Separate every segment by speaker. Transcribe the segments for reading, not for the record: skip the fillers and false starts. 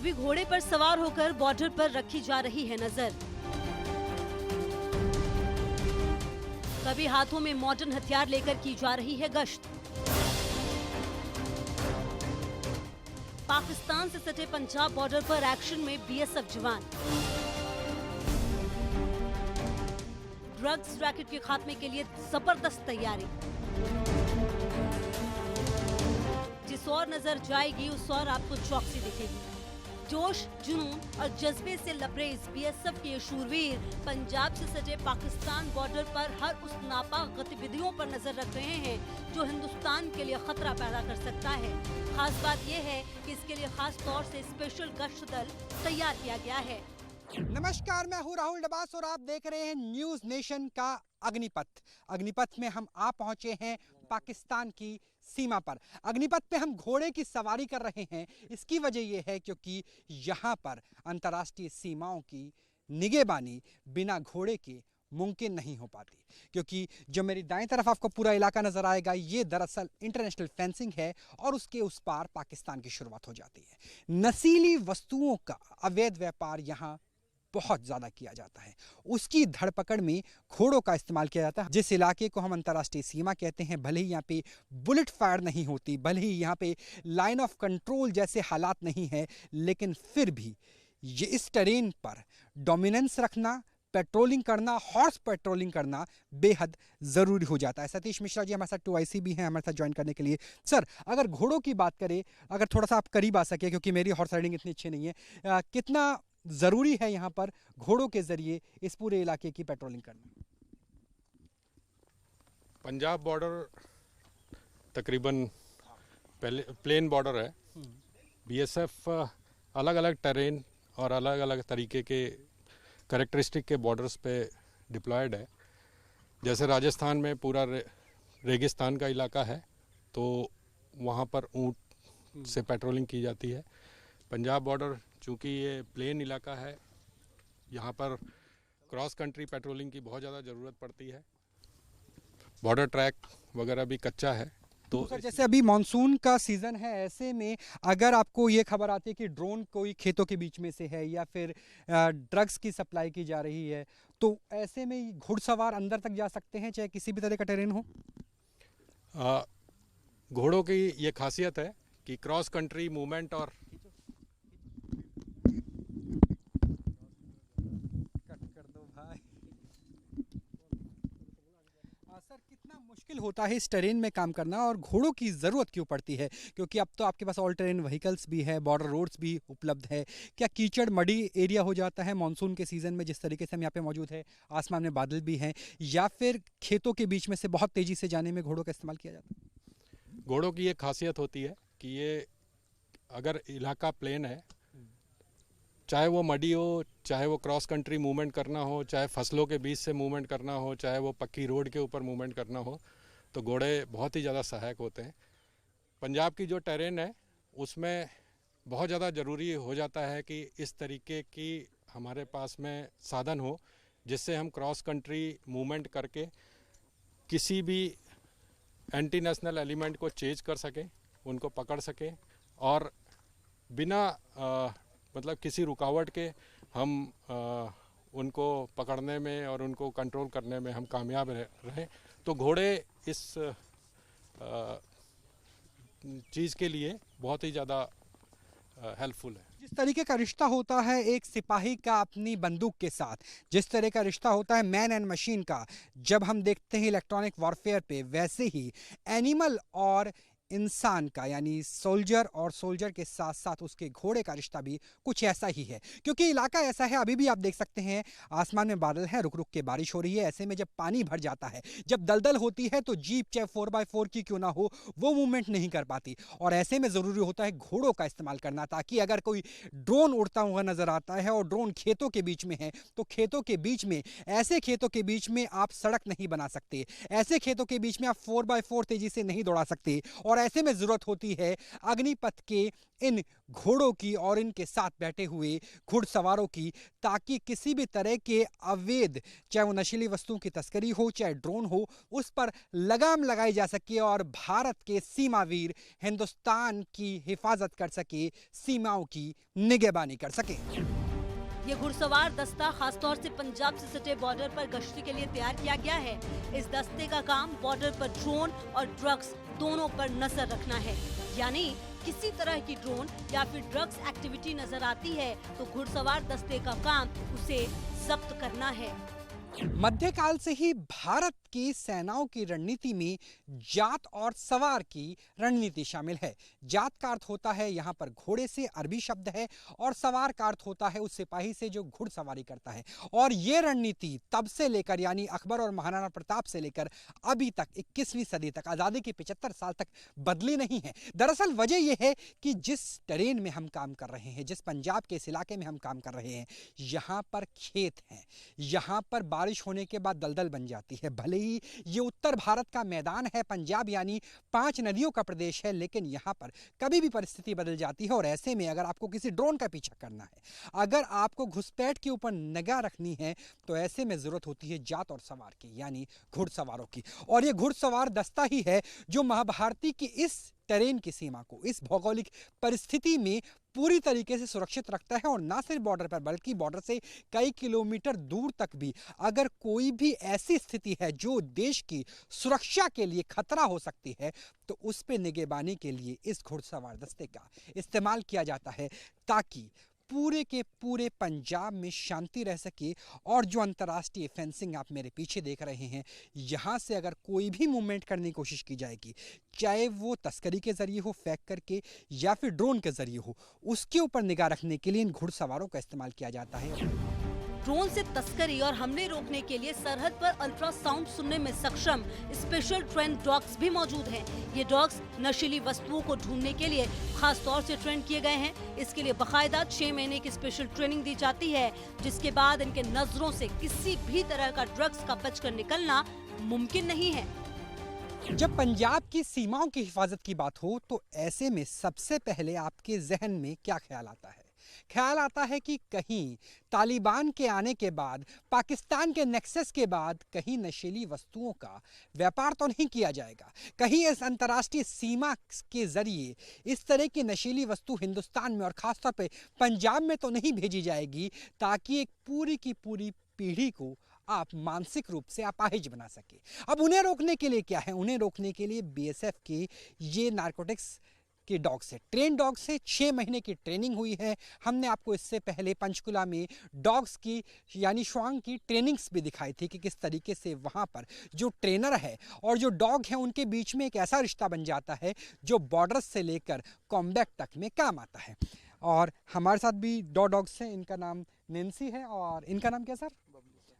Speaker 1: कभी घोड़े पर सवार होकर बॉर्डर पर रखी जा रही है नजर, कभी हाथों में मॉडर्न हथियार लेकर की जा रही है गश्त। पाकिस्तान से सटे पंजाब बॉर्डर पर एक्शन में बीएसएफ जवान। ड्रग्स रैकेट के खात्मे के लिए जबरदस्त तैयारी। जिस और नजर जाएगी उस और आपको चौकसी दिखेगी। जोश, जुनून और जज्बे से लबरेज बीएसएफ के शूरवीर पंजाब से सटे पाकिस्तान बॉर्डर पर हर उस नापाक गतिविधियों पर नजर रख रहे हैं जो हिंदुस्तान के लिए खतरा पैदा कर सकता है। खास बात यह है कि इसके लिए खास तौर से स्पेशल गश्त दल तैयार किया गया है।
Speaker 2: नमस्कार, मैं हूं राहुल डबास और आप देख रहे हैं न्यूज नेशन का अग्निपथ। अग्निपथ में हम आ पहुंचे हैं पाकिस्तान की सीमा पर। अग्निपथ पे हम घोड़े की सवारी कर रहे हैं। इसकी वजह यह है क्योंकि यहाँ पर अंतर्राष्ट्रीय सीमाओं की निगहबानी बिना घोड़े के मुमकिन नहीं हो पाती। क्योंकि जो मेरी दाएं तरफ आपको पूरा इलाका नजर आएगा, ये दरअसल इंटरनेशनल फेंसिंग है और उसके उस पार पाकिस्तान की शुरुआत हो जाती है। नशीली वस्तुओं का अवैध व्यापार यहाँ बहुत ज्यादा किया जाता है। उसकी धरपकड़ में घोड़ों का इस्तेमाल किया जाता है। जिस इलाके को हम अंतर्राष्ट्रीय सीमा कहते हैं, भले ही यहाँ पे बुलेट फायर नहीं होती, भले ही यहाँ पे लाइन ऑफ कंट्रोल जैसे हालात नहीं है, लेकिन फिर भी ये इस टेरेन पर डोमिनेंस रखना, पेट्रोलिंग करना, हॉर्स पेट्रोलिंग करना बेहद ज़रूरी हो जाता है। सतीश मिश्रा जी हमारे साथ 2IC भी हैं हमारे साथ ज्वाइन करने के लिए। सर, अगर घोड़ों की बात करें, अगर थोड़ा सा आप करीब आ सके, क्योंकि मेरी हॉर्स राइडिंग इतनी अच्छी नहीं है, कितना ज़रूरी है यहाँ पर घोड़ों के ज़रिए इस पूरे इलाके की पेट्रोलिंग करना?
Speaker 3: पंजाब बॉर्डर तकरीबन प्लेन बॉर्डर है। बीएसएफ अलग अलग टेरेन और अलग अलग तरीके के कैरेक्टरिस्टिक के बॉर्डर्स पे डिप्लॉयड है। जैसे राजस्थान में पूरा रेगिस्तान का इलाका है, तो वहाँ पर ऊँट से पेट्रोलिंग की जाती है। पंजाब बॉर्डर चूँकि ये प्लेन इलाका है, यहाँ पर क्रॉस कंट्री पेट्रोलिंग की बहुत ज़्यादा ज़रूरत पड़ती है। बॉर्डर ट्रैक वगैरह भी कच्चा है। तो
Speaker 2: सर, जैसे अभी मानसून का सीज़न है, ऐसे में अगर आपको ये खबर आती है कि ड्रोन कोई खेतों के बीच में से है या फिर ड्रग्स की सप्लाई की जा रही है, तो ऐसे में घुड़सवार अंदर तक जा सकते हैं चाहे किसी भी तरह का टेरेन हो?
Speaker 3: घोड़ों की ये खासियत है कि क्रॉस कंट्री मूवमेंट और
Speaker 2: सर, कितना मुश्किल होता है इस टेरेन में काम करना और घोड़ों की ज़रूरत क्यों पड़ती है? क्योंकि अब तो आपके पास ऑल टेरेन व्हीकल्स भी है, बॉर्डर रोड्स भी उपलब्ध है। क्या कीचड़ मडी एरिया हो जाता है मानसून के सीज़न में, जिस तरीके से हम यहाँ पे मौजूद है, आसमान में बादल भी हैं, या फिर खेतों के बीच में से बहुत तेज़ी से जाने में घोड़ों का इस्तेमाल किया जाता है?
Speaker 3: घोड़ों की ये खासियत होती है कि ये अगर इलाका प्लेन है, चाहे वो मडी हो, चाहे वो क्रॉस कंट्री मूवमेंट करना हो, चाहे फसलों के बीच से मूवमेंट करना हो, चाहे वो पक्की रोड के ऊपर मूवमेंट करना हो, तो घोड़े बहुत ही ज़्यादा सहायक होते हैं। पंजाब की जो टेरेन है उसमें बहुत ज़्यादा ज़रूरी हो जाता है कि इस तरीके की हमारे पास में साधन हो जिससे हम क्रॉस कंट्री मूवमेंट करके किसी भी एंटी नेशनल एलिमेंट को चेज कर सकें, उनको पकड़ सकें और बिना मतलब किसी रुकावट के हम उनको पकड़ने में और उनको कंट्रोल करने में हम कामयाब रहें। तो घोड़े इस चीज़ के लिए बहुत ही ज़्यादा हेल्पफुल है।
Speaker 2: जिस तरीके का रिश्ता होता है एक सिपाही का अपनी बंदूक के साथ, जिस तरह का रिश्ता होता है मैन एंड मशीन का जब हम देखते हैं इलेक्ट्रॉनिक वॉरफेयर पे, वैसे ही एनिमल और इंसान का, यानी सोल्जर और सोल्जर के साथ साथ उसके घोड़े का रिश्ता भी कुछ ऐसा ही है। क्योंकि इलाका ऐसा है, अभी भी आप देख सकते हैं आसमान में बादल है, रुक रुक के बारिश हो रही है। ऐसे में जब पानी भर जाता है, जब दलदल होती है, तो जीप चाहे 4x4 की क्यों ना हो, वो मूवमेंट नहीं कर पाती। और ऐसे में ज़रूरी होता है घोड़ों का इस्तेमाल करना, ताकि अगर कोई ड्रोन उड़ता हुआ नजर आता है और ड्रोन खेतों के बीच में है, तो खेतों के बीच में, ऐसे खेतों के बीच में आप सड़क नहीं बना सकते, ऐसे खेतों के बीच में आप 4x4 तेजी से नहीं दौड़ा सकते। और ऐसे में ज़रूरत होती है अग्निपथ के इन घोड़ों की और इनके साथ बैठे हुए घुड़सवारों की, ताकि किसी भी तरह के अवैध, चाहे वो नशीली वस्तुओं की तस्करी हो, चाहे ड्रोन हो, उस पर लगाम लगाई जा सके और भारत के सीमावीर हिंदुस्तान की हिफाजत कर सके, सीमाओं की निगहबानी कर सके।
Speaker 1: ये घुड़सवार दस्ता खासतौर से पंजाब से सटे बॉर्डर पर गश्ती के लिए तैयार किया गया है। इस दस्ते का काम बॉर्डर पर ड्रोन और ड्रग्स दोनों पर नजर रखना है, यानी किसी तरह की ड्रोन या फिर ड्रग्स एक्टिविटी नजर आती है तो घुड़सवार दस्ते का काम उसे जब्त करना है।
Speaker 2: मध्यकाल से ही भारत की सेनाओं की रणनीति में जात और सवार की रणनीति शामिल है। जात का अर्थ होता है यहाँ पर घोड़े से, अरबी शब्द है, और सवार का अर्थ होता है उस सिपाही से जो घुड़सवारी करता है। और ये रणनीति तब से लेकर, यानी अकबर और महाराणा प्रताप से लेकर अभी तक 21वीं सदी तक, आज़ादी के 75 साल तक बदली नहीं है। दरअसल वजह यह है कि जिस टेरेन में हम काम कर रहे हैं, जिस पंजाब के इस इलाके में हम काम कर रहे हैं, यहाँ पर खेत हैं, यहाँ पर बारिश होने के बाद दलदल बन जाती है। भले ही ये उत्तर भारत का मैदान है, पंजाब यानी 5 नदियों का प्रदेश है, लेकिन यहाँ पर कभी भी परिस्थिति बदल जाती है। और ऐसे में अगर आपको किसी ड्रोन का पीछा करना है, अगर आपको घुसपैठ के ऊपर निगाह रखनी है, तो ऐसे में जरूरत होती है जात और सवार की, यानी घुड़सवारों की। और ये घुड़सवार दस्ता ही है जो महाभारती की इस टेरेन की सीमा को, इस भौगोलिक परिस्थिति में पूरी तरीके से सुरक्षित रखता है। और ना सिर्फ बॉर्डर पर, बल्कि बॉर्डर से कई किलोमीटर दूर तक भी अगर कोई भी ऐसी स्थिति है जो देश की सुरक्षा के लिए खतरा हो सकती है, तो उस पर निगहबानी के लिए इस घुड़सवार दस्ते का इस्तेमाल किया जाता है, ताकि पूरे के पूरे पंजाब में शांति रह सके। और जो अंतर्राष्ट्रीय फेंसिंग आप मेरे पीछे देख रहे हैं, यहाँ से अगर कोई भी मूवमेंट करने की कोशिश की जाएगी, चाहे वो तस्करी के जरिए हो, फेंक करके, या फिर ड्रोन के जरिए हो, उसके ऊपर निगाह रखने के लिए इन घुड़सवारों का इस्तेमाल किया जाता है।
Speaker 1: ड्रोन से तस्करी और हमले रोकने के लिए सरहद पर अल्ट्रासाउंड सुनने में सक्षम स्पेशल ट्रेन डॉग्स भी मौजूद हैं। ये डॉग्स नशीली वस्तुओं को ढूंढने के लिए खास तौर से ट्रेन किए गए हैं। इसके लिए बाकायदा 6 महीने की स्पेशल ट्रेनिंग दी जाती है, जिसके बाद इनके नजरों से किसी भी तरह का ड्रग्स का बचकर निकलना मुमकिन नहीं है।
Speaker 2: जब पंजाब की सीमाओं की हिफाजत की बात हो, तो ऐसे में सबसे पहले आपके जहन में क्या ख्याल आता है? ख्याल आता है कि कहीं तालिबान के आने के बाद, पाकिस्तान के नेक्सस के बाद, कहीं नशीली वस्तुओं का व्यापार तो नहीं किया जाएगा, कहीं इस अंतर्राष्ट्रीय सीमा के जरिए इस तरह की नशीली वस्तु हिंदुस्तान में और खासतौर पे पंजाब में तो नहीं भेजी जाएगी, ताकि एक पूरी की पूरी पीढ़ी को आप मानसिक रूप से अपाहिज बना सके। अब उन्हें रोकने के लिए क्या है? उन्हें रोकने के लिए बीएसएफ के ये नारकोटिक्स के डॉग्स है, ट्रेन डॉग्स है। 6 महीने की ट्रेनिंग हुई है। हमने आपको इससे पहले पंचकुला में डॉग्स की, यानी श्वांग की ट्रेनिंग्स भी दिखाई थी कि किस तरीके से वहाँ पर जो ट्रेनर है और जो डॉग है, उनके बीच में एक ऐसा रिश्ता बन जाता है जो बॉर्डर से लेकर कॉम्बैट तक में काम आता है। और हमारे साथ भी 2 डॉग्स हैं। इनका नाम नैन्सी है और इनका नाम क्या सर?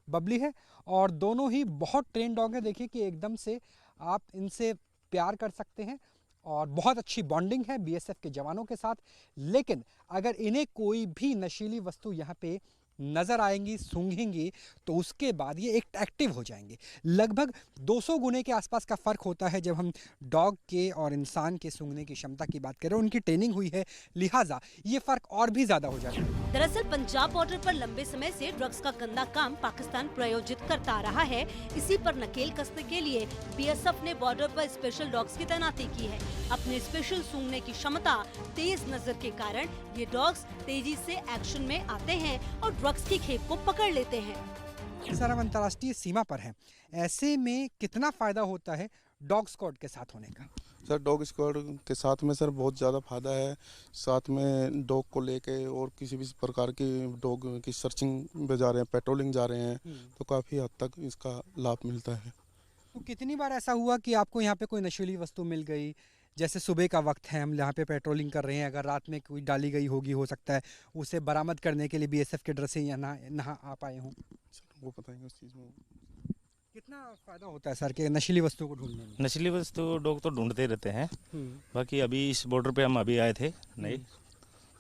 Speaker 2: बबली है। और दोनों ही बहुत ट्रेन डॉग है। देखिए कि एकदम से आप इनसे प्यार कर सकते हैं और बहुत अच्छी बॉन्डिंग है बीएसएफ के जवानों के साथ। लेकिन अगर इन्हें कोई भी नशीली वस्तु यहाँ पे नज़र आएंगी, सूंघेंगी, तो उसके बाद ये एक एक्टिव हो जाएंगे। लगभग 200 गुने के आसपास का फ़र्क होता है जब हम डॉग के और इंसान के सूंघने की क्षमता की बात करें। उनकी ट्रेनिंग हुई है, लिहाजा ये फ़र्क और भी ज़्यादा हो जाता है।
Speaker 1: दरअसल पंजाब बॉर्डर पर लंबे समय से ड्रग्स का गंदा काम पाकिस्तान प्रायोजित करता आ रहा है। इसी पर नकेल कसने के लिए बीएसएफ ने बॉर्डर पर स्पेशल डॉग्स की तैनाती की है। अपने स्पेशल सूंघने की क्षमता, तेज नजर के कारण ये डॉग्स तेजी से एक्शन में आते हैं और ड्रग्स की खेप को पकड़ लेते हैं।
Speaker 2: सर, हम अंतर्राष्ट्रीय सीमा पर हैं, ऐसे में कितना फ़ायदा होता है डॉग स्क्वाड के साथ होने का?
Speaker 4: सर, डॉग स्क्वाड के साथ में सर बहुत ज़्यादा फ़ायदा है। साथ में डॉग को लेके और किसी भी प्रकार की डॉग की सर्चिंग पे जा रहे हैं, पेट्रोलिंग जा रहे हैं, तो काफ़ी हद तक इसका लाभ मिलता है।
Speaker 2: तो कितनी बार ऐसा हुआ कि आपको यहाँ पे कोई नशीली वस्तु मिल गई? जैसे सुबह का वक्त है, हम यहाँ पे पेट्रोलिंग कर रहे हैं, अगर रात में कोई डाली गई होगी, हो सकता है उसे बरामद करने के लिए बीएसएफ के डर से यहाँ आ पाए हों।
Speaker 4: सर वो बताएंगे उस चीज़ में।
Speaker 2: कितना फ़ायदा होता है सर कि नशीली वस्तु को ढूंढने में?
Speaker 5: नशीली वस्तु डॉग तो ढूंढते रहते हैं। बाकी अभी इस बॉर्डर पे हम अभी आए थे नहीं,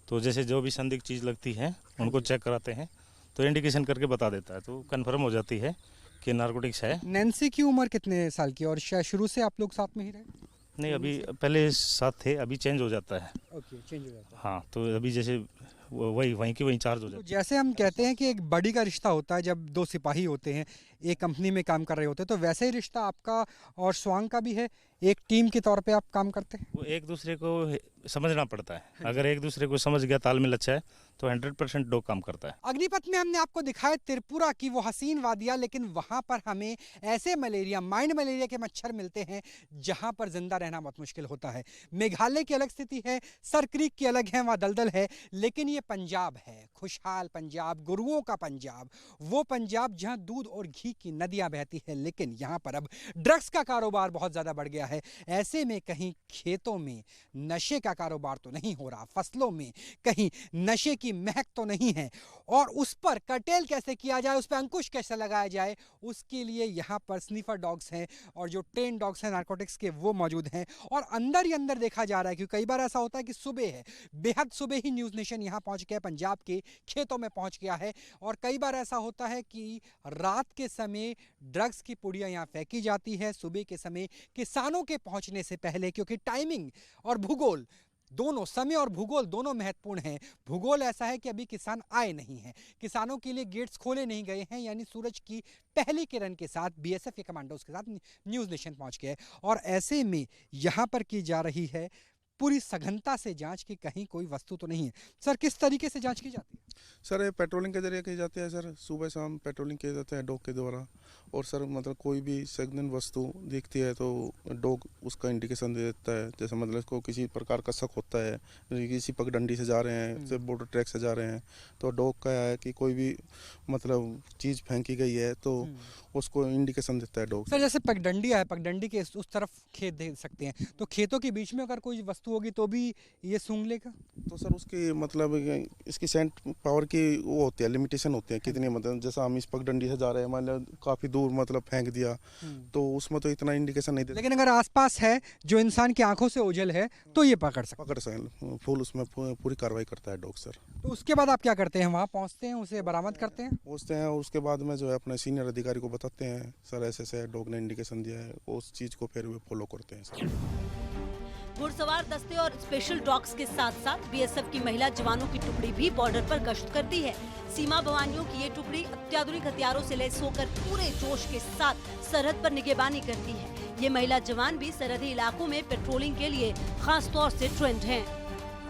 Speaker 5: तो जैसे जो भी संदिग्ध चीज़ लगती है उनको चेक कराते हैं, तो इंडिकेशन करके बता देता है, तो कंफर्म हो जाती है कि नारकोटिक्स है।
Speaker 2: नैन्सी की उम्र कितने साल की और शुरू से आप लोग साथ में ही रहे?
Speaker 5: नहीं, अभी पहले साथ थे, अभी चेंज हो जाता है।
Speaker 2: ओके, चेंज हो जाता है।
Speaker 5: हाँ, तो अभी जैसे वहीं की वहीं चार्ज हो
Speaker 2: तो
Speaker 5: जाता
Speaker 2: जैसे हम कहते हैं कि एक बड़ी का रिश्ता होता है जब दो सिपाही होते हैं, एक कंपनी में काम कर रहे होते हैं, तो वैसे ही रिश्ता आपका और स्वांग का भी है, एक टीम के तौर पे आप काम करते हैं।
Speaker 5: है। वो एक दूसरे को समझना पड़ता है। अगर एक दूसरे को समझ गया, तालमेल अच्छा है, तो 100% डॉग काम करता है।
Speaker 2: अग्निपथ में हमने आपको दिखाया त्रिपुरा की वो हसीन वादियाँ, लेकिन वहाँ पर हमें ऐसे मलेरिया, माइंड मलेरिया के मच्छर मिलते हैं जहाँ पर जिंदा रहना बहुत मुश्किल होता है। मेघालय की अलग स्थिति है, सर क्रीक की अलग है, वहाँ दलदल है, लेकिन ये पंजाब है, खुशहाल पंजाब, गुरुओं का पंजाब, वो पंजाब जहाँ दूध और घी की नदियाँ बहती है। लेकिन यहाँ पर अब ड्रग्स का कारोबार बहुत ज़्यादा बढ़ गया है। ऐसे में कहीं खेतों में नशे का कारोबार तो नहीं हो रहा, फसलों में कहीं नशे की महक तो नहीं है, और उस पर कर्टेल कैसे किया जाए, उस पर अंकुश कैसे लगाया जाए, उसके लिए यहाँ पर स्नीफर डॉग्स हैं और जो ट्रेन डॉग्स हैं नारकोटिक्स के, वो मौजूद हैं। और अंदर ही अंदर देखा जा रहा है, क्योंकि कई बार ऐसा होता है कि सुबह है, बेहद सुबह ही न्यूज़ नेशन यहाँ पहुँच गया, पंजाब के खेतों में पहुँच गया है, और कई बार ऐसा होता है कि रात के समय ड्रग्स की पुड़ियाँ यहाँ फेंकी जाती है, सुबह के समय किसानों के पहुँचने से पहले, क्योंकि टाइमिंग और भूगोल दोनों, समय और भूगोल दोनों महत्वपूर्ण हैं। भूगोल ऐसा है कि अभी किसान आए नहीं हैं, किसानों के लिए गेट्स खोले नहीं गए हैं, यानी सूरज की पहली किरण के साथ बीएसएफ के कमांडोज के साथ न्यूज़ नेशन पहुंच गए, और ऐसे में यहाँ पर की जा रही है पूरी सघनता से जांच की कहीं कोई वस्तु तो नहीं है। सर, किस तरीके से जांच की जाती है?
Speaker 4: सर ये पेट्रोलिंग के जरिए की जाती है सर, सुबह शाम पेट्रोलिंग किए जाते हैं डॉग के द्वारा। और सर मतलब कोई भी संदिग्ध वस्तु दिखती है तो डॉग उसका इंडिकेशन दे देता है। जैसे मतलब इसको किसी प्रकार का शक होता है, किसी पगडंडी से जा रहे हैं, से बॉर्डर ट्रैक से जा रहे हैं, तो डॉग का है कि कोई भी मतलब चीज़ फेंकी गई है तो उसको इंडिकेशन देता है डॉग।
Speaker 2: सर, जैसे पगडंडी है, पगडंडी के उस तरफ खेत देख सकते हैं, तो खेतों के बीच में अगर कोई वस्तु होगी तो भी ये सूंघ लेगा?
Speaker 4: तो सर उसकी मतलब इसकी सेंट पावर की वो होती है, लिमिटेशन होती है कितनी, मतलब जैसा हम इस पगडंडी से जा रहे हैं, मान लो काफ़ी दूर मतलब फेंक दिया तो उसमें तो इतना इंडिकेशन नहीं देता।
Speaker 2: लेकिन अगर आसपास है जो इंसान की आंखों से ओझल है तो ये पकड़ सकता
Speaker 4: पकड़ सकें, फुल उसमें पूरी कार्रवाई करता है डॉग सर।
Speaker 2: है। तो उसके बाद आप क्या करते हैं? वहाँ पहुँचते हैं, उसे बरामद करते हैं?
Speaker 4: पहुँचते हैं और उसके बाद में जो है अपने सीनियर अधिकारी को बताते हैं, सर ऐसे ऐसे डॉग ने इंडिकेशन दिया है, उस चीज़ को फिर वे फॉलो करते हैं सर।
Speaker 1: घुड़सवार दस्ते और स्पेशल डॉग्स के साथ साथ बीएसएफ की महिला जवानों की टुकड़ी भी बॉर्डर पर गश्त करती है। सीमा भवानियों की ये टुकड़ी अत्याधुनिक हथियारों से लैस होकर पूरे जोश के साथ सरहद पर निगरानी करती है। ये महिला जवान भी सरहदी इलाकों में पेट्रोलिंग के लिए खास तौर से ट्रेंड हैं।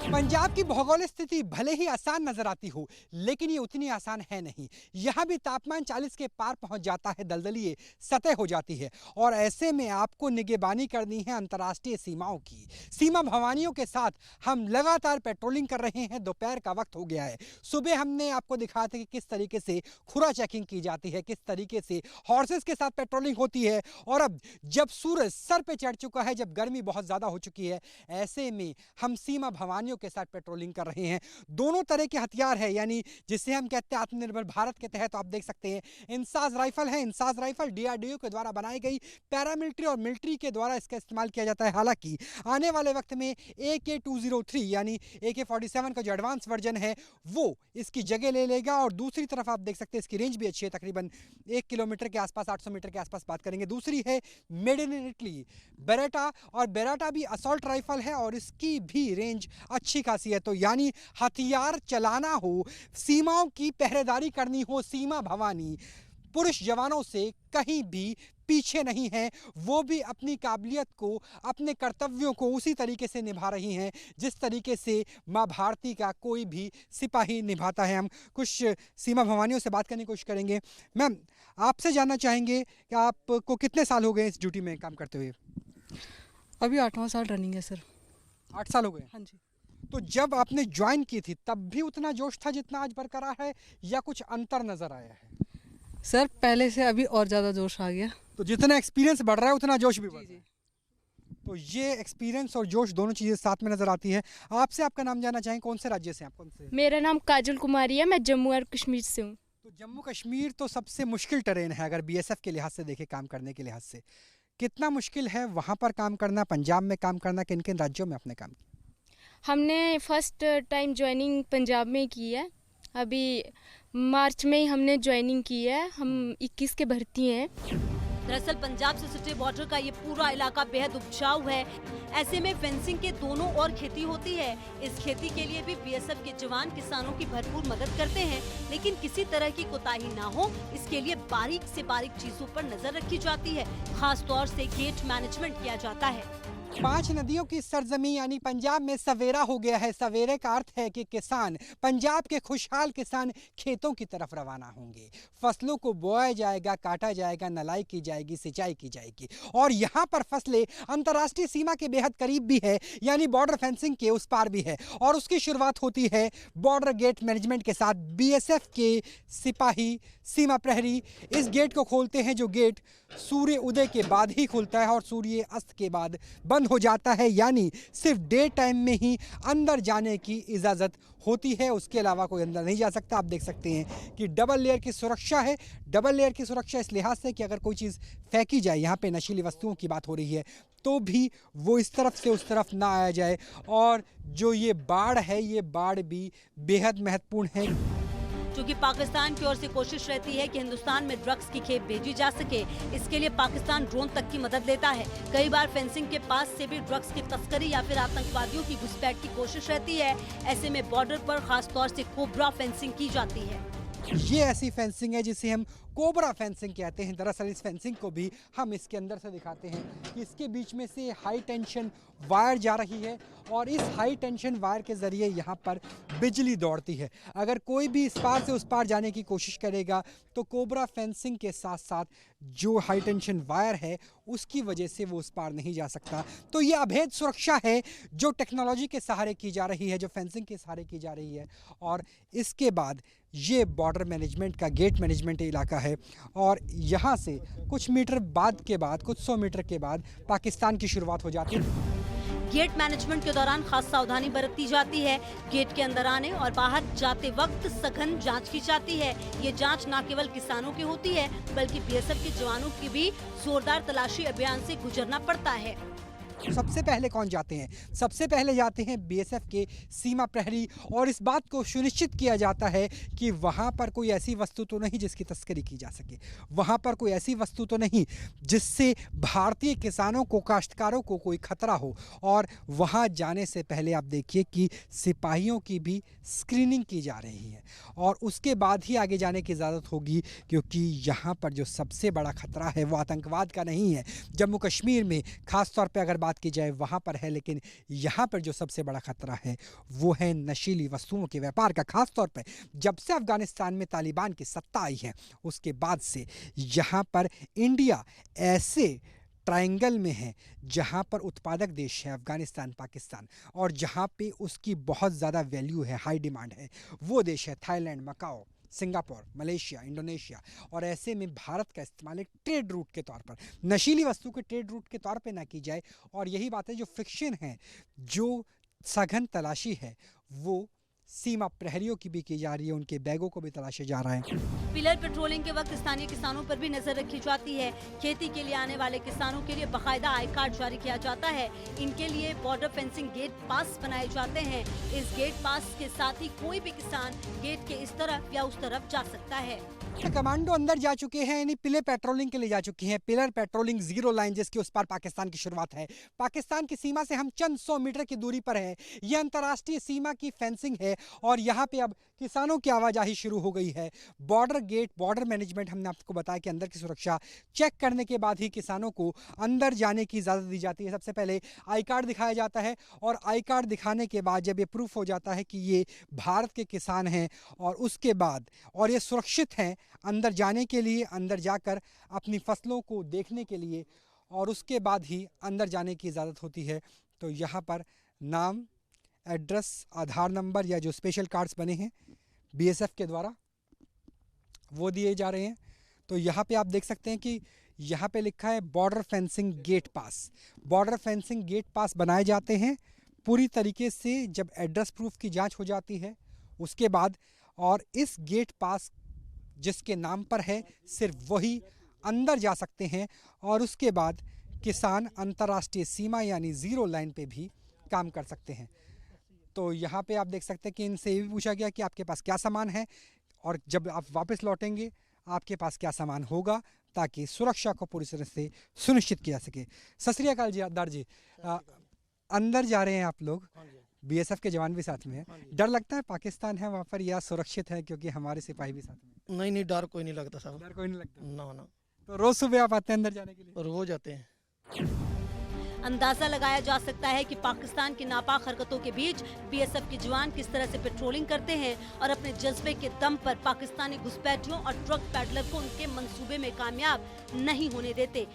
Speaker 2: पंजाब की भौगोलिक स्थिति भले ही आसान नजर आती हो, लेकिन ये उतनी आसान है नहीं। यहाँ भी तापमान 40 के पार पहुँच जाता है, दलदली सतह हो जाती है, और ऐसे में आपको निगरानी करनी है अंतर्राष्ट्रीय सीमाओं की। सीमा भवानियों के साथ हम लगातार पेट्रोलिंग कर रहे हैं। दोपहर का वक्त हो गया है। सुबह हमने आपको दिखाया था कि किस तरीके से खुरा चेकिंग की जाती है, किस तरीके से हॉर्सेस के साथ पेट्रोलिंग होती है, और अब जब सूरज सर पे चढ़ चुका है, जब गर्मी बहुत ज़्यादा हो चुकी है, ऐसे में हम सीमा भवानियों के साथ पेट्रोलिंग कर रहे हैं। दोनों तरह के हथियार है, यानी जिसे हम कहते हैं आत्मनिर्भर भारत के तहत आप देख सकते हैं इंसास राइफल है। इंसास राइफल डीआरडीओ के द्वारा बनाई गई, पैरामिलिट्री और मिलिट्री के द्वारा इसका इस्तेमाल किया जाता है। हालांकि आने वाले वक्त में AK-203 यानी AK-47 का जो एडवांस वर्जन है वो इसकी जगह ले लेगा। और दूसरी तरफ आप देख सकते हैं इसकी रेंज भी अच्छी है, तकरीबन 1 किलोमीटर के आसपास, 800 मीटर के आसपास बात करेंगे। दूसरी है मेड इन इटली बेरेटा, और बेरेटा भी असॉल्ट राइफल है और इसकी भी रेंज अच्छी खासी है। तो यानी हथियार चलाना हो, सीमाओं की पहरेदारी करनी हो, सीमा भवानी पुरुष जवानों से कहीं भी पीछे नहीं है। वो भी अपनी काबिलियत को, अपने कर्तव्यों को उसी तरीके से निभा रही हैं जिस तरीके से माँ भारती का कोई भी सिपाही निभाता है। हम कुछ सीमा भवानियों से बात करने की कोशिश करेंगे। मैम, आपसे जानना चाहेंगे कि आपको कितने साल हो गए इस ड्यूटी में काम करते हुए?
Speaker 6: अभी 8वां साल रनिंग है सर।
Speaker 2: 8 साल हो गए।
Speaker 6: हाँ जी।
Speaker 2: तो जब आपने ज्वाइन की थी तब भी उतना जोश था जितना आज बरकरार है, या कुछ अंतर नजर आया है?
Speaker 6: सर पहले से अभी और ज़्यादा जोश आ गया।
Speaker 2: तो जितना एक्सपीरियंस बढ़ रहा है उतना जोश भी बढ़
Speaker 6: जी
Speaker 2: रहा है।
Speaker 6: जी।
Speaker 2: तो ये एक्सपीरियंस और जोश दोनों चीज़ें साथ में नजर आती है। आपसे आपका नाम जानना चाहें, कौन से राज्य से आप? कौन से?
Speaker 7: मेरा नाम काजल कुमारी है, मैं जम्मू और कश्मीर से हूँ।
Speaker 2: तो जम्मू कश्मीर तो सबसे मुश्किल टेरेन है अगर बीएसएफ के लिहाज से देखें, काम करने के लिहाज से। कितना मुश्किल है वहाँ पर काम करना, पंजाब में काम करना? किन किन राज्यों में आपने काम किया?
Speaker 7: हमने फर्स्ट टाइम ज्वाइनिंग पंजाब में की है। अभी मार्च में ही हमने ज्वाइनिंग की है। हम 21 के भर्ती हैं।
Speaker 1: दरअसल पंजाब से सटे बॉर्डर का ये पूरा इलाका बेहद उपजाऊ है। ऐसे में फेंसिंग के दोनों ओर खेती होती है। इस खेती के लिए भी बीएसएफ के जवान किसानों की भरपूर मदद करते हैं, लेकिन किसी तरह की कोताही ना हो इसके लिए बारीक से बारीक चीजों पर नजर रखी जाती है। खास तौर से गेट मैनेजमेंट किया जाता है।
Speaker 2: 5 नदियों की सरजमी यानी पंजाब में सवेरा हो गया है। सवेरे का अर्थ है कि किसान, पंजाब के खुशहाल किसान खेतों की तरफ रवाना होंगे। फसलों को बोया जाएगा, काटा जाएगा, नलाई की जाएगी, सिंचाई की जाएगी। और यहाँ पर फसलें अंतर्राष्ट्रीय सीमा के बेहद करीब भी है, यानी बॉर्डर फेंसिंग के उस पार भी है। और उसकी शुरुआत होती है बॉर्डर गेट मैनेजमेंट के साथ। बीएसएफ के सिपाही, सीमा प्रहरी इस गेट को खोलते हैं, जो गेट सूर्य उदय के बाद ही खुलता है और सूर्य अस्त के बाद बंद हो जाता है। यानी सिर्फ डे टाइम में ही अंदर जाने की इजाज़त होती है, उसके अलावा कोई अंदर नहीं जा सकता। आप देख सकते हैं कि डबल लेयर की सुरक्षा है। डबल लेयर की सुरक्षा इस लिहाज से कि अगर कोई चीज़ फेंकी जाए, यहाँ पे नशीली वस्तुओं की बात हो रही है, तो भी वो इस तरफ से उस तरफ ना आया जाए। और जो ये बाड़ है, ये बाड़ भी बेहद महत्वपूर्ण है।
Speaker 1: क्योंकि पाकिस्तान की ओर से कोशिश रहती है कि हिंदुस्तान में ड्रग्स की खेप भेजी जा सके। इसके लिए पाकिस्तान ड्रोन तक की मदद लेता है। कई बार फेंसिंग के पास से भी ड्रग्स की तस्करी या फिर आतंकवादियों की घुसपैठ की कोशिश रहती है। ऐसे में बॉर्डर पर खास तौर से कोबरा फेंसिंग की जाती है।
Speaker 2: ये ऐसी फेंसिंग है जिसे हम कोबरा फेंसिंग कहते हैं। दरअसल इस फेंसिंग को भी हम इसके अंदर से दिखाते हैं कि इसके बीच में से हाई टेंशन वायर जा रही है और इस हाई टेंशन वायर के ज़रिए यहाँ पर बिजली दौड़ती है। अगर कोई भी इस पार से उस पार जाने की कोशिश करेगा तो कोबरा फेंसिंग के साथ साथ जो हाई टेंशन वायर है उसकी वजह से वो उस पार नहीं जा सकता। तो ये अभेद सुरक्षा है जो टेक्नोलॉजी के सहारे की जा रही है, जो फेंसिंग के सहारे की जा रही है। और इसके बाद ये बॉर्डर मैनेजमेंट का गेट मैनेजमेंट इलाका है और यहाँ से कुछ मीटर बाद के बाद, कुछ 100 मीटर के बाद पाकिस्तान की शुरुआत हो जाती है।
Speaker 1: गेट मैनेजमेंट के दौरान खास सावधानी बरती जाती है। गेट के अंदर आने और बाहर जाते वक्त सघन जांच की जाती है। ये जांच न केवल किसानों की होती है बल्कि बीएसएफ के जवानों की भी जोरदार तलाशी अभियान से गुजरना पड़ता है।
Speaker 2: सबसे पहले कौन जाते हैं? सबसे पहले जाते हैं बीएसएफ के सीमा प्रहरी और इस बात को सुनिश्चित किया जाता है कि वहाँ पर कोई ऐसी वस्तु तो नहीं जिसकी तस्करी की जा सके, वहाँ पर कोई ऐसी वस्तु तो नहीं जिससे भारतीय किसानों को, काश्तकारों को कोई खतरा हो। और वहाँ जाने से पहले आप देखिए कि सिपाहियों की भी स्क्रीनिंग की जा रही है और उसके बाद ही आगे जाने की इजाज़त होगी, क्योंकि यहाँ पर जो सबसे बड़ा खतरा है वो आतंकवाद का नहीं है। जम्मू कश्मीर में खास तौर पर अगर बात की जाए वहाँ पर है, लेकिन यहाँ पर जो सबसे बड़ा खतरा है वो है नशीली वस्तुओं के व्यापार का। खास तौर पर जब से अफगानिस्तान में तालिबान की सत्ता आई है उसके बाद से यहाँ पर इंडिया ऐसे ट्रायंगल में है जहाँ पर उत्पादक देश है अफगानिस्तान, पाकिस्तान, और जहाँ पे उसकी बहुत ज़्यादा वैल्यू है, हाई डिमांड है, वो देश है Thailand, Macao, Singapore, Malaysia, Indonesia. और ऐसे में भारत का इस्तेमाल एक ट्रेड रूट के तौर पर, नशीली वस्तु के ट्रेड रूट के तौर पे ना की जाए। और यही बात है, जो फ्रिक्शन है, जो सघन तलाशी है, वो सीमा प्रहरियों की भी की जा रही है, उनके बैगों को भी तलाशा जा रहा है।
Speaker 1: पिलर पेट्रोलिंग के वक्त स्थानीय किसानों पर भी नजर रखी जाती है। खेती के लिए आने वाले किसानों के लिए बाकायदा आई कार्ड जारी किया जाता है। इनके लिए बॉर्डर फेंसिंग गेट पास बनाए जाते हैं। इस गेट पास के साथ ही कोई भी किसान गेट के इस तरफ या उस तरफ जा सकता है।
Speaker 2: कमांडो अंदर जा चुके हैं, यानी पिलर पेट्रोलिंग के लिए जा चुके हैं। पिलर पेट्रोलिंग जीरो लाइन, जिसके उस पार पाकिस्तान की शुरुआत है। पाकिस्तान की सीमा से हम चंद 100 मीटर की दूरी पर है। यह अंतर्राष्ट्रीय सीमा की फेंसिंग है और यहाँ पे अब किसानों की आवाजाही शुरू हो गई है। बॉर्डर गेट, बॉर्डर मैनेजमेंट, हमने आपको बताया कि अंदर की सुरक्षा चेक करने के बाद ही किसानों को अंदर जाने की इजाज़त दी जाती है। सबसे पहले आई कार्ड दिखाया जाता है और आई कार्ड दिखाने के बाद जब ये प्रूफ हो जाता है कि ये भारत के किसान हैं और उसके बाद और ये सुरक्षित हैं अंदर जाने के लिए, अंदर जाकर अपनी फसलों को देखने के लिए, और उसके बाद ही अंदर जाने की इजाज़त होती है। तो यहाँ पर नाम, एड्रेस, आधार नंबर या जो स्पेशल कार्ड्स बने हैं बीएसएफ के द्वारा वो दिए जा रहे हैं। तो यहाँ पे आप देख सकते हैं कि यहाँ पे लिखा है बॉर्डर फेंसिंग गेट पास। बॉर्डर फेंसिंग गेट पास बनाए जाते हैं पूरी तरीके से जब एड्रेस प्रूफ की जांच हो जाती है उसके बाद, और इस गेट पास जिसके नाम पर है सिर्फ वही अंदर जा सकते हैं। और उसके बाद किसान अंतर्राष्ट्रीय सीमा यानी ज़ीरो लाइन पे भी काम कर सकते हैं। तो यहाँ पे आप देख सकते हैं कि इनसे ये भी पूछा गया कि आपके पास क्या सामान है और जब आप वापस लौटेंगे आपके पास क्या सामान होगा। ताकि सुरक्षा को पूरी तरह से सुनिश्चित किया जा सके। सत श्री अकाल जी, आदार जी, अंदर जा रहे हैं आप लोग, बीएसएफ के जवान भी साथ में हैं, डर लगता है पाकिस्तान है वहाँ पर या सुरक्षित है क्योंकि हमारे सिपाही भी साथ में?
Speaker 8: नहीं नहीं, डर कोई नहीं लगता साहब।
Speaker 2: डर कोई नहीं लगता?
Speaker 8: ना ना,
Speaker 2: तो रोज सुबह आप आते हैं अंदर जाने के लिए?
Speaker 8: रोज आते हैं।
Speaker 1: अंदाजा लगाया जा सकता है कि पाकिस्तान की नापाक हरकतों के बीच बीएसएफ के जवान किस तरह से पेट्रोलिंग करते हैं और अपने जज्बे के दम पर पाकिस्तानी घुसपैठियों और ड्रग पैडलर को उनके मंसूबे में कामयाब नहीं होने देते।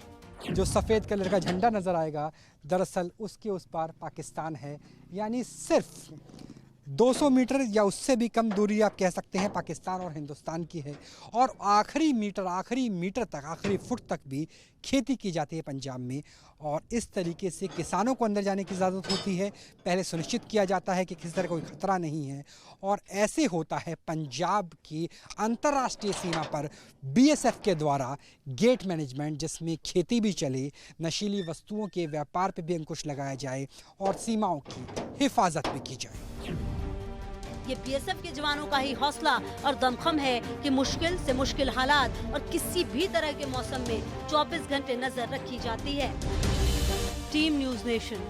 Speaker 2: जो सफ़ेद कलर का झंडा नज़र आएगा, दरअसल उसके उस पार पाकिस्तान है, यानी सिर्फ 200 मीटर या उससे भी कम दूरी आप कह सकते हैं पाकिस्तान और हिंदुस्तान की है। और आखिरी मीटर तक, आखिरी फुट तक भी खेती की जाती है पंजाब में। और इस तरीके से किसानों को अंदर जाने की इजाज़त होती है, पहले सुनिश्चित किया जाता है कि किसी तरह कोई खतरा नहीं है। और ऐसे होता है पंजाब की अंतर्राष्ट्रीय सीमा पर बीएसएफ के द्वारा गेट मैनेजमेंट, जिसमें खेती भी चले, नशीली वस्तुओं के व्यापार पर भी अंकुश लगाया जाए और सीमाओं की हिफाजत भी की जाए।
Speaker 1: ये बीएसएफ के जवानों का ही हौसला और दमखम है कि मुश्किल से मुश्किल हालात और किसी भी तरह के मौसम में 24 घंटे नजर रखी जाती है। Team news nation.